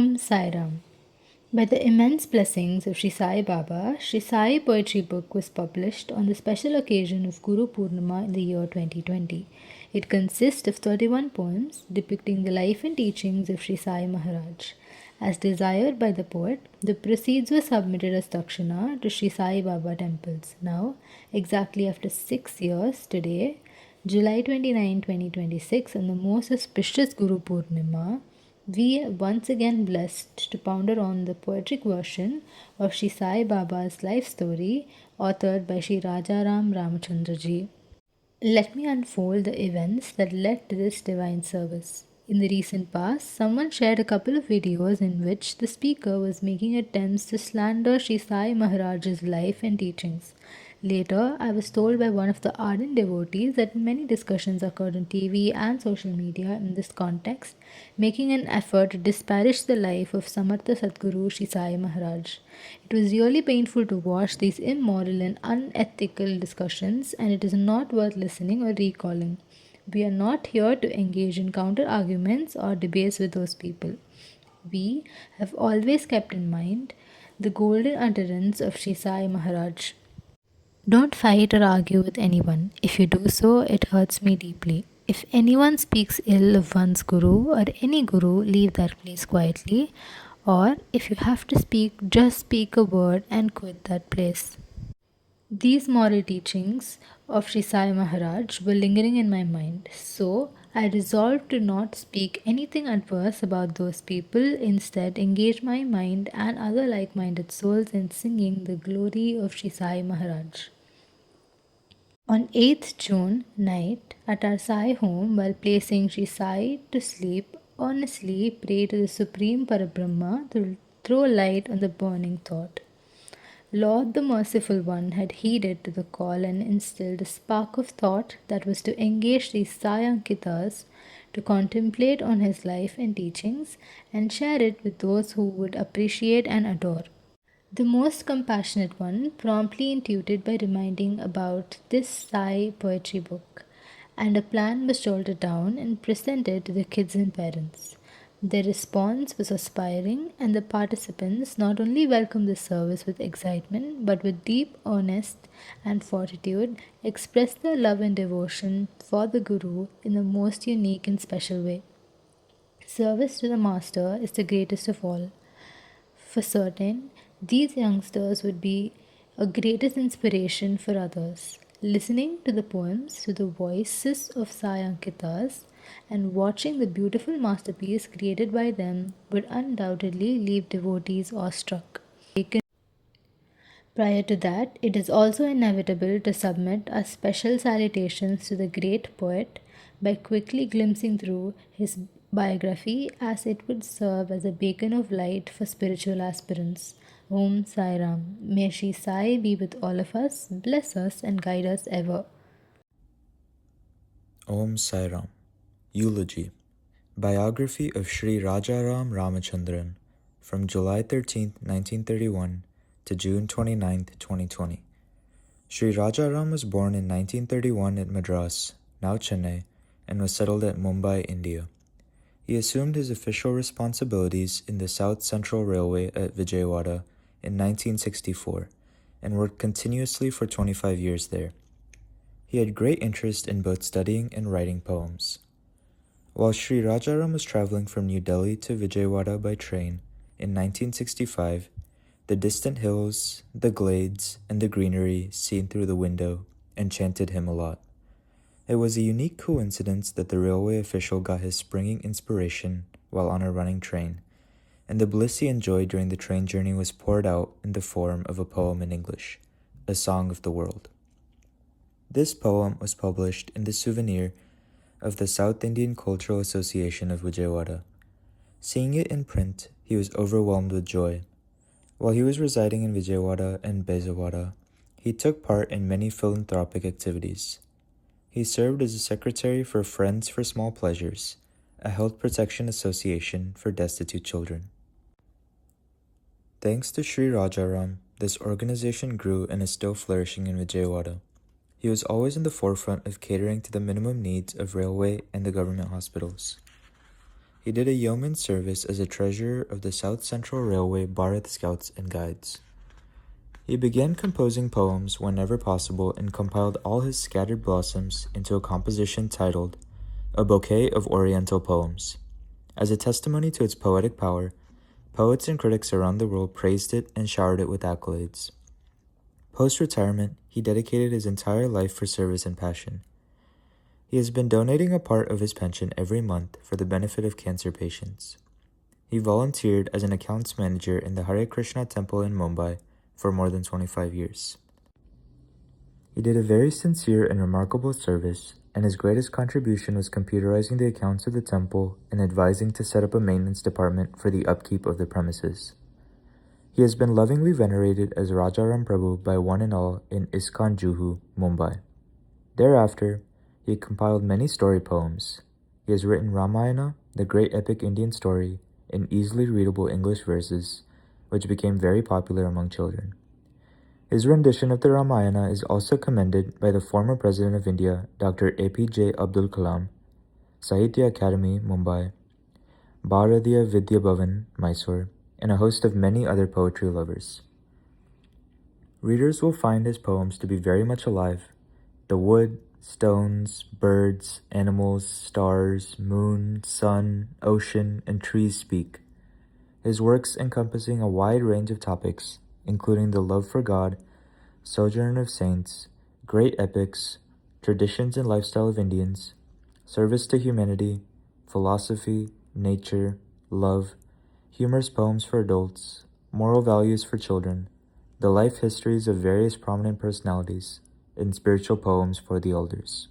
Om Sai Ram. By the immense blessings of Shri Sai Baba, Shri Sai Poetry book was published on the special occasion of Gurupurnima in the year 2020. It consists of 31 poems depicting the life and teachings of Shri Sai Maharaj. As desired by the poet, the proceeds were submitted as dakshina to Shri Sai Baba temples. Now, exactly after 6 years today, July 29, 2026, on the most auspicious Gurupurnima, we are once again blessed to ponder on the poetic version of Shri Sai Baba's life story, authored by Shri Rajaram Ramachandranji. Let me unfold the events that led to this divine service. In the recent past, someone shared a couple of videos in which the speaker was making attempts to slander Shri Sai Maharaj's life and teachings. Later, I was told by one of the ardent devotees that many discussions occurred on TV and social media in this context, making an effort to disparage the life of Samartha Sadguru Shri Sai Maharaj. It was really painful to watch these immoral and unethical discussions, and it is not worth listening or recalling. We are not here to engage in counter arguments or debates with those people. We have always kept in mind the golden utterance of Shri Sai Maharaj. Don't fight or argue with anyone. If you do so, it hurts me deeply. If anyone speaks ill of one's guru or any guru, leave that place quietly. Or if you have to speak, just speak a word and quit that place. These moral teachings of Shri Sai Maharaj were lingering in my mind, so I resolved to not speak anything adverse about those people, instead engage my mind and other like-minded souls in singing the glory of Shri Sai Maharaj. On 8th June night, at our Sai home, while placing Shri Sai to sleep, honestly pray to the Supreme Parabrahma to throw light on the burning thought. Lord the Merciful One had heeded to the call and instilled a spark of thought that was to engage these Sai ankitas to contemplate on his life and teachings and share it with those who would appreciate and adore. The most compassionate one promptly intuited by reminding about this Sai poetry book, and a plan was jotted down and presented to the kids and parents. Their response was aspiring, and the participants not only welcomed the service with excitement, but with deep earnest and fortitude expressed their love and devotion for the Guru in the most unique and special way. Service to the Master is the greatest of all. For certain, these youngsters would be a greatest inspiration for others. Listening to the poems to the voices of Sai Ankitas and watching the beautiful masterpiece created by them would undoubtedly leave devotees awestruck. Prior to that, it is also inevitable to submit our special salutations to the great poet by quickly glimpsing through his biography, as it would serve as a beacon of light for spiritual aspirants. Om Sai Ram. May Shri Sai be with all of us, bless us, and guide us ever. Om Sai Ram. Eulogy. Biography of Shri Rajaram Ramachandran from July 13, 1931 to June 29, 2020. Shri Rajaram was born in 1931 at Madras, now Chennai, and was settled at Mumbai, India. He assumed his official responsibilities in the South Central Railway at Vijayawada in 1964 and worked continuously for 25 years there. He had great interest in both studying and writing poems. While Shri Rajaram was traveling from New Delhi to Vijayawada by train in 1965, the distant hills, the glades, and the greenery seen through the window enchanted him a lot. It was a unique coincidence that the railway official got his springing inspiration while on a running train, and the bliss he enjoyed during the train journey was poured out in the form of a poem in English, A Song of the World. This poem was published in the souvenir of the South Indian Cultural Association of Vijayawada. Seeing it in print, he was overwhelmed with joy. While he was residing in Vijayawada and Bezawada, he took part in many philanthropic activities. He served as a secretary for Friends for Small Pleasures, a health protection association for destitute children. Thanks to Shri Rajaram, this organization grew and is still flourishing in Vijayawada. He was always in the forefront of catering to the minimum needs of railway and the government hospitals. He did a yeoman service as a treasurer of the South Central Railway Bharat Scouts and Guides. He began composing poems whenever possible and compiled all his scattered blossoms into a composition titled A Bouquet of Oriental Poems. As a testimony to its poetic power, poets and critics around the world praised it and showered it with accolades. Post-retirement, he dedicated his entire life for service and passion. He has been donating a part of his pension every month for the benefit of cancer patients. He volunteered as an accounts manager in the Hare Krishna temple in Mumbai for more than 25 years. He did a very sincere and remarkable service, and his greatest contribution was computerizing the accounts of the temple and advising to set up a maintenance department for the upkeep of the premises. He has been lovingly venerated as Rajaram Prabhu by one and all in ISKCON Juhu, Mumbai. Thereafter, he compiled many story poems. He has written Ramayana, the great epic Indian story, in easily readable English verses, which became very popular among children. His rendition of the Ramayana is also commended by the former President of India, Dr. APJ Abdul Kalam, Sahitya Academy, Mumbai, Bharatiya Vidya Bhavan, Mysore, and a host of many other poetry lovers. Readers will find his poems to be very much alive. The wood, stones, birds, animals, stars, moon, sun, ocean, and trees speak. His works encompassing a wide range of topics, including the love for God, sojourn of saints, great epics, traditions and lifestyle of Indians, service to humanity, philosophy, nature, love, humorous poems for adults, moral values for children, the life histories of various prominent personalities, and spiritual poems for the elders.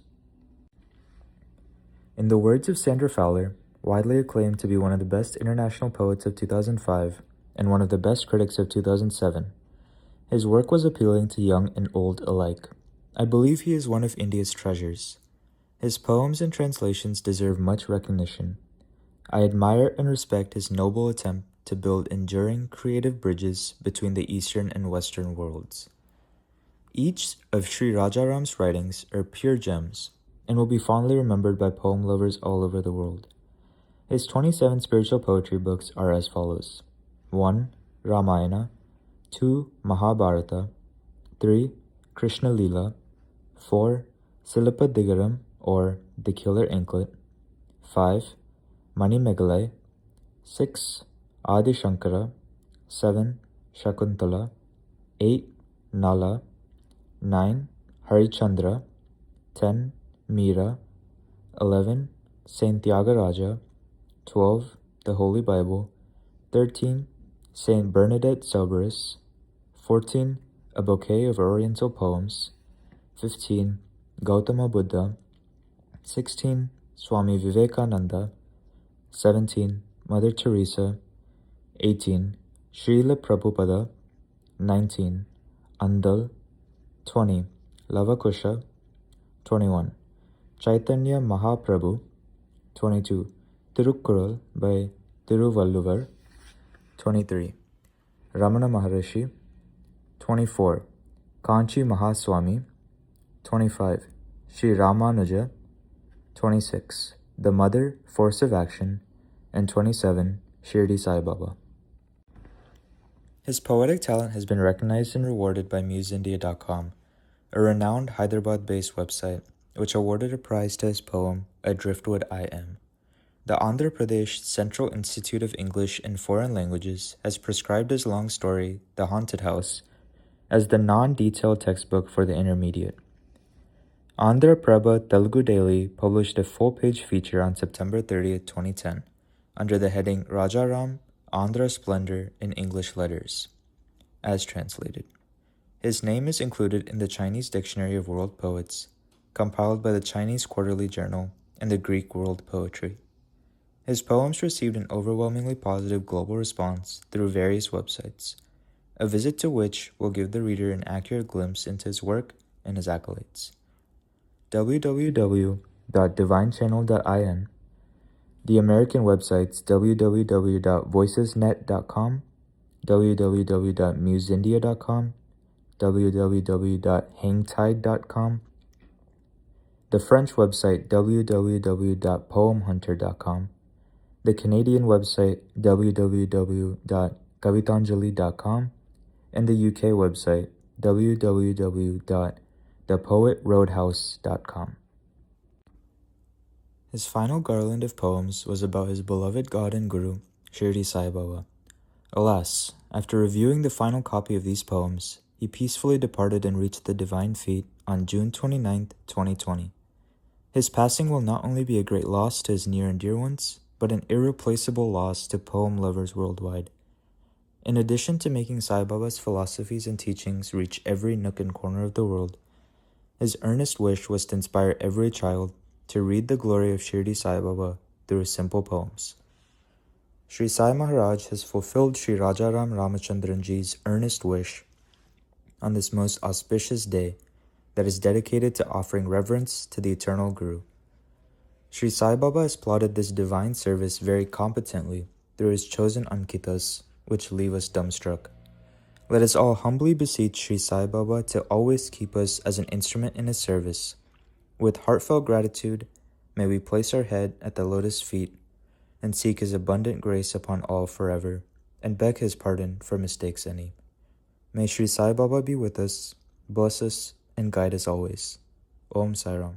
In the words of Sandra Fowler, widely acclaimed to be one of the best international poets of 2005 and one of the best critics of 2007, his work was appealing to young and old alike. I believe he is one of India's treasures. His poems and translations deserve much recognition. I admire and respect his noble attempt to build enduring creative bridges between the Eastern and Western worlds. Each of Sri Rajaram's writings are pure gems and will be fondly remembered by poem lovers all over the world. His 27 spiritual poetry books are as follows: 1. Ramayana, 2. Mahabharata, 3. Krishna Leela, 4. Silapa Digaram or The Killer Anklet, 5. Mani Megalai, 6. Adi Shankara, 7. Shakuntala, 8. Nala, 9. Harichandra, 10. Meera, 11. Saint Tyagaraja, 12. The Holy Bible, 13. Saint Bernadette Soubirous, 14. A Bouquet of Oriental Poems, 15. Gautama Buddha, 16. Swami Vivekananda, 17. Mother Teresa, 18. Srila Prabhupada, 19. Andal, 20. Lavakusha, 21. Chaitanya Mahaprabhu, 22. Tirukkural by Tiruvalluvar, 23. Ramana Maharishi, 24. Kanchi Mahaswami, 25. Sri Ramanuja, 26. The Mother, Force of Action, and 27. Shri Sai Baba. His poetic talent has been recognized and rewarded by MuseIndia.com, a renowned Hyderabad-based website, which awarded a prize to his poem, A Driftwood I Am. The Andhra Pradesh Central Institute of English and Foreign Languages has prescribed his long story, The Haunted House, as the non-detailed textbook for the intermediate. Andhra Prabha Telugu Daily published a full-page feature on September 30, 2010, under the heading Rajaram, Andhra Splendor in English Letters, as translated. His name is included in the Chinese Dictionary of World Poets, compiled by the Chinese Quarterly Journal and the Greek World Poetry. His poems received an overwhelmingly positive global response through various websites, a visit to which will give the reader an accurate glimpse into his work and his accolades. www.divinechannel.in, the American websites www.voicesnet.com, www.museindia.com, www.hangtide.com, the French website www.poemhunter.com, the Canadian website www.kavitanjali.com, and the UK website www.thepoetroadhouse.com. His final garland of poems was about his beloved God and Guru, Shri Sai Baba. Alas, after reviewing the final copy of these poems, he peacefully departed and reached the divine feet on June 29, 2020. His passing will not only be a great loss to his near and dear ones, but an irreplaceable loss to poem lovers worldwide. In addition to making Sai Baba's philosophies and teachings reach every nook and corner of the world, his earnest wish was to inspire every child to read the glory of Shri Sai Baba through his simple poems. Shri Sai Maharaj has fulfilled Shri Rajaram Ramachandranji's earnest wish on this most auspicious day that is dedicated to offering reverence to the eternal Guru. Shri Sai Baba has plotted this divine service very competently through his chosen ankitas, which leave us dumbstruck. Let us all humbly beseech Shri Sai Baba to always keep us as an instrument in his service. With heartfelt gratitude, may we place our head at the lotus feet and seek his abundant grace upon all forever, and beg his pardon for mistakes any. May Shri Sai Baba be with us, bless us, and guide us always. Om Sai Ram.